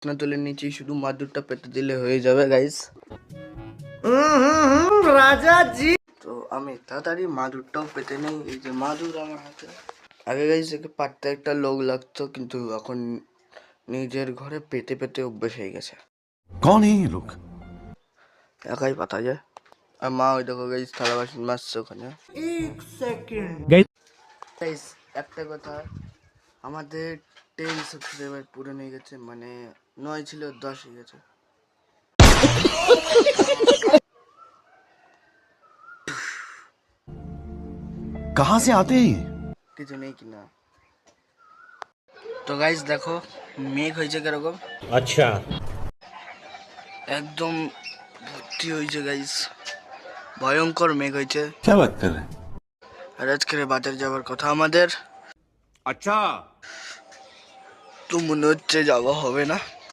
না তুলে নিচে শুধু মাদুরটা পেতে দিলে হয়ে যাবে গাইস। রাজা জি। তো আমি তাড়াতাড়ি মাদুরটাও পেতে নেই। এই যে মাদুর আমার হাতে। আগে গাইস একে পাততে একটা লোক লাগতো, কিন্তু এখন নিজের ঘরে পেতে পেতে অভ্যেস হয়ে গেছে। कौन है ये लोग? একাই পাতা যায়। আর মা ওই দেখো গাইস থালা বাসন মাজছে ওখানে। एक सेकंड গাইস একটা কথা, আমাদের 10 সাবস্ক্রাইবার পূরণ হয়ে গেছে, মানে 9 ছিল 10 হয়ে গেছে। कहाँ से आते हैं ये? কিছু নেই কিনা। তো গাইস দেখো মেঘ হয়েছে কিরকম। अच्छा একদম ভর্তি হয়েছে গাইস, ভয়ঙ্কর মেঘ হয়েছে। क्या बात कर रहे हैं? আর আজকে বাজার যাওয়ার কথা আমাদের, अच्छा তো মনে হচ্ছে যাওয়া হবে না।